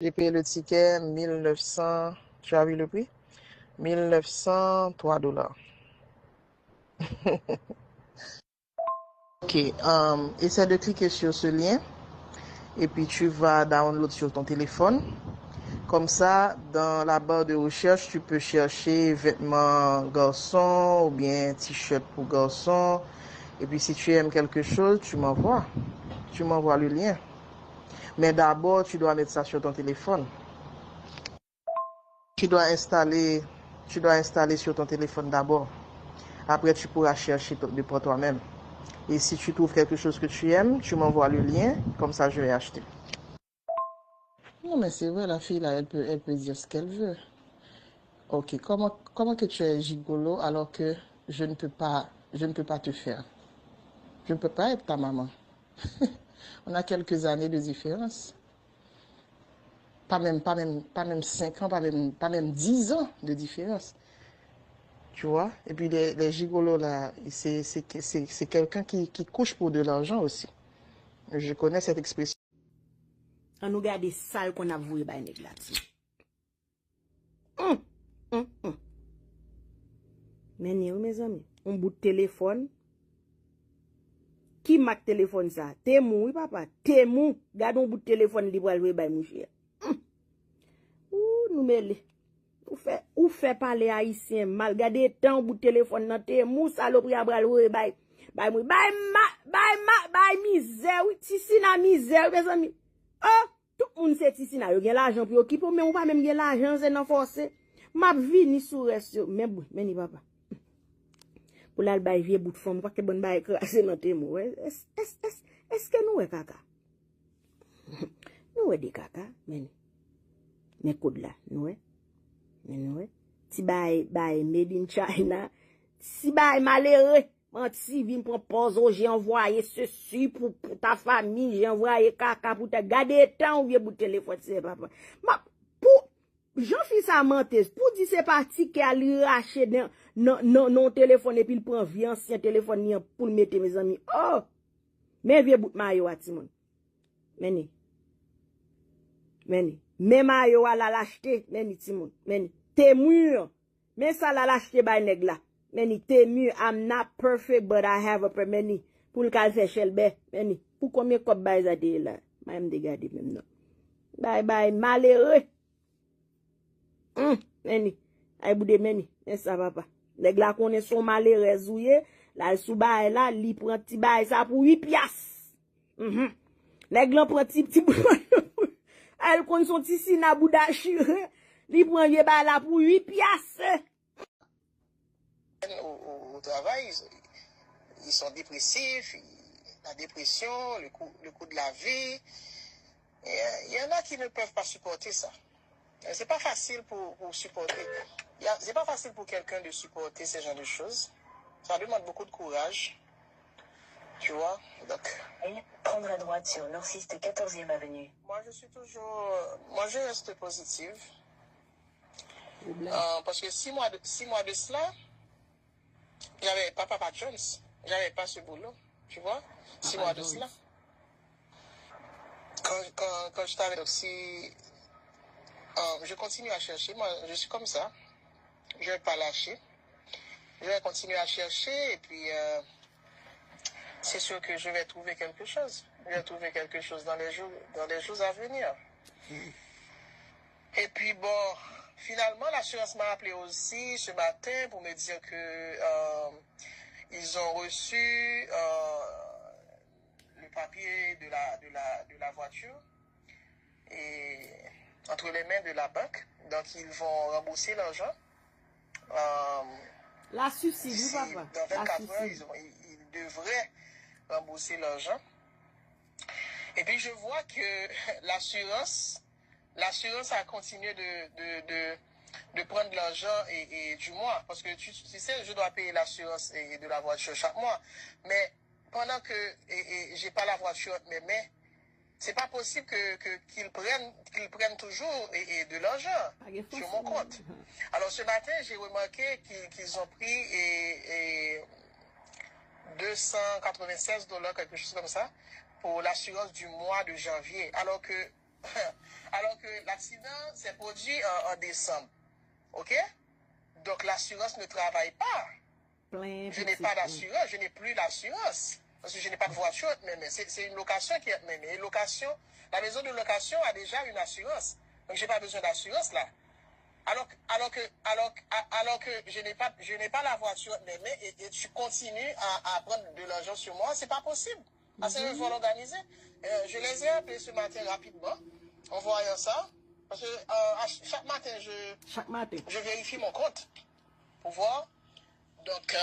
J'ai payé le ticket 1900. Tu as vu le prix? 1903 $. Ok, essaie de cliquer sur ce lien et puis tu vas download sur ton téléphone. Comme ça, dans la barre de recherche, tu peux chercher vêtements garçons ou bien t-shirt pour garçons. Et puis si tu aimes quelque chose, tu m'envoies. Tu m'envoies le lien. Mais d'abord, tu dois mettre ça sur ton téléphone. Tu dois installer sur ton téléphone d'abord. Après, tu pourras chercher pour toi-même. Et si tu trouves quelque chose que tu aimes, tu m'envoies le lien. Comme ça, je vais acheter. Non, mais c'est vrai, la fille, là, elle peut dire ce qu'elle veut. Ok, comment que tu es gigolo alors que je ne peux pas te faire? Je ne peux pas être ta maman. On a quelques années de différence. Pas même 5 ans, pas même 10 ans de différence. Tu vois? Et puis les gigolos, là, c'est quelqu'un qui couche pour de l'argent aussi. Je connais cette expression. On nous garde sale qu'on a voué by nèg la ti. Mais mes amis, on bout de téléphone. Qui mak téléphone ça? Temou, oui papa, Temou. Garde on bout de téléphone li pral voué by mon cher. Ouh, nous mêlé. Ou fait parler haïtien mal. Gardez temps bout de téléphone nan Temou saloperie a pral voué by moi. By misère, oui, tisi na misère mes amis. Oh, tout moun se tisi na yo gen l'argent pour occuper mais on pas même gen l'argent c'est nan forcé. M'a vini sous reste mais ni papa. Pour la bay vieux bout de forme pas que bonne bay écrasé dans Temou. Est-ce que nous est caca? Nous est des caca mais code là, nous est. Mais nous est. Si bay made in China, si bay malheureux, menti vin propose j'ai envoyé ceci pour ta famille, j'ai envoyé caca pour te garder temps ou vieux bout de téléphone c'est papa. Pour Jean-Fils a menté pour dire c'est parti qu'elle lui racheter non téléphone et puis il prend vieux ancien téléphone pour le mettre mes amis. Oh, mais vieux bout mayo à Timon. Meni. Mais mayo à la l'acheter, meni Timon. Meni. T'es mûr. Mais ça la l'acheter by nèg la. Meni t'es mûr. I'm not perfect but I have a meni pour le cal faire chelbe. Meni. Pour combien cop bay ça t'es là? Même dégarder même non. Bye malheureux. Meni. Ay boude meni. Mais ça papa. Nèg la connaît son malheureux zouye. La sou bay là, li prend ti bay ça pour 8 piastres. Nèg la prend ti elle connaît son ti sina boudachi. Li prend vieux bay là pour 8 piastres. Au travail, ils sont dépressifs, la dépression, le coût de la vie. Il y en a qui ne peuvent pas supporter ça. C'est pas facile pour supporter. C'est pas facile pour quelqu'un de supporter ce genre de choses. Ça demande beaucoup de courage. Tu vois? Donc. Prendre à droite sur Nord-Est 14e avenue. Moi, je reste positive. Parce que 6 mois de cela, j'avais pas Papa Jones. J'avais pas ce boulot. Tu vois? 6 mois de cela. Quand je t'avais aussi, je continue à chercher. Moi, je suis comme ça. Je vais pas lâcher. Je vais continuer à chercher et puis c'est sûr que je vais trouver quelque chose. Je vais trouver quelque chose dans les jours à venir. Et puis bon, finalement, l'assurance m'a appelé aussi ce matin pour me dire que ils ont reçu le papier de la voiture et entre les mains de la banque. Donc ils vont rembourser l'argent. La subside, papa. Dans 24 heures, ils devraient rembourser l'argent. Et puis je vois que l'assurance a continué de prendre l'argent et du mois. Parce que tu sais, je dois payer l'assurance et de la voiture chaque mois. Mais pendant que j'ai pas la voiture entre mes mains, c'est pas possible qu'ils prennent toujours de l'argent sur mon compte. Alors ce matin, j'ai remarqué qu'ils ont pris $296, quelque chose comme ça, pour l'assurance du mois de janvier. Alors que Alors que l'accident s'est produit en décembre. OK? Donc l'assurance ne travaille pas. Je n'ai pas d'assurance, je n'ai plus d'assurance. Parce que je n'ai pas de voiture, mais c'est une location qui est menée. Et location, la maison de location a déjà une assurance. Donc je n'ai pas besoin d'assurance là. Alors que je n'ai pas la voiture menée et tu continues à prendre de l'argent sur moi, c'est pas possible. C'est un vol organisé. Je les ai appelés ce matin rapidement, en voyant ça. Parce que chaque matin, je vérifie mon compte pour voir. Donc,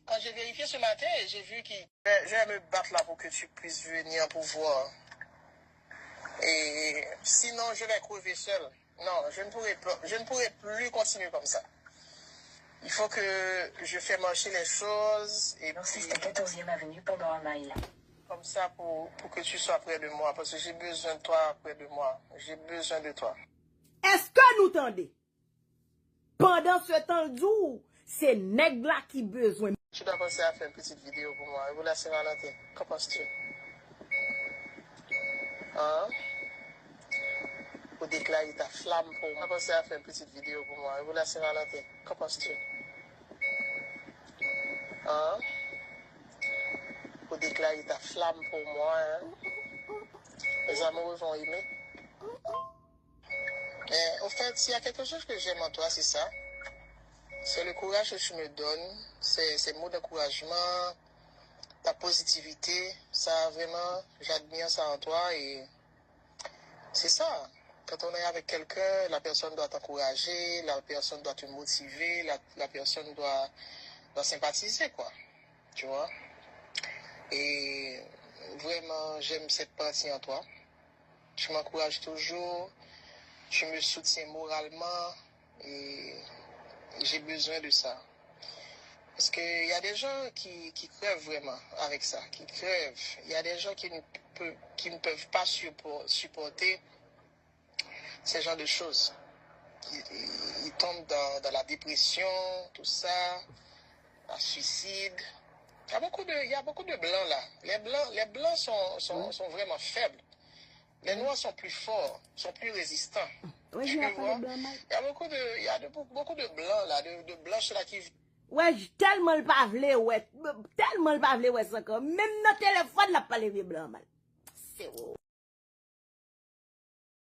quand j'ai vérifié ce matin, j'ai vu qu'il... Je vais me battre là pour que tu puisses venir pour voir. Et sinon, je vais crever seul. Non, je ne pourrai plus continuer comme ça. Il faut que je fasse marcher les choses. Et Nord-Est 14e avenue pendant un mile. Comme ça pour que tu sois près de moi. Parce que j'ai besoin de toi près de moi. J'ai besoin de toi. Est-ce que nous tendez? Pendant ce temps doux, c'est nègre là qui besoin. Tu dois penser à faire une petite vidéo pour moi. Et vous la Saint-Valentin. Qu'en penses-tu? Hein? Pour déclarer ta flamme pour moi. Tu dois penser à faire une petite vidéo pour moi. Et vous la Saint-Valentin. Qu'en penses-tu? Hein? Pour déclarer ta flamme pour moi. Hein? Les amoureux vont aimer. Mais au fait, s'il y a quelque chose que j'aime en toi, c'est ça. C'est le courage que tu me donnes, ces mots d'encouragement, ta positivité, ça vraiment, j'admire ça en toi et c'est ça. Quand on est avec quelqu'un, la personne doit t'encourager, la personne doit te motiver, la personne doit sympathiser, quoi. Tu vois? Et vraiment, j'aime cette partie en toi. Tu m'encourages toujours, tu me soutiens moralement et j'ai besoin de ça. Parce qu'il y a des gens qui crèvent vraiment avec ça, qui crèvent. Il y a des gens qui ne peuvent pas supporter ce genre de choses. Ils tombent dans la dépression, tout ça, la suicide. Il y a beaucoup de blancs là. Les blancs sont vraiment faibles. Les noirs sont plus forts, sont plus résistants. Ouais, Tu vois? Il y a beaucoup de blancs là, de blanches là qui... Ouais, tellement le pas vle, ouais. Tellement le pas vle, ouais, ça comme. Même notre téléphone, n'a pas les vieux blancs, mal. C'est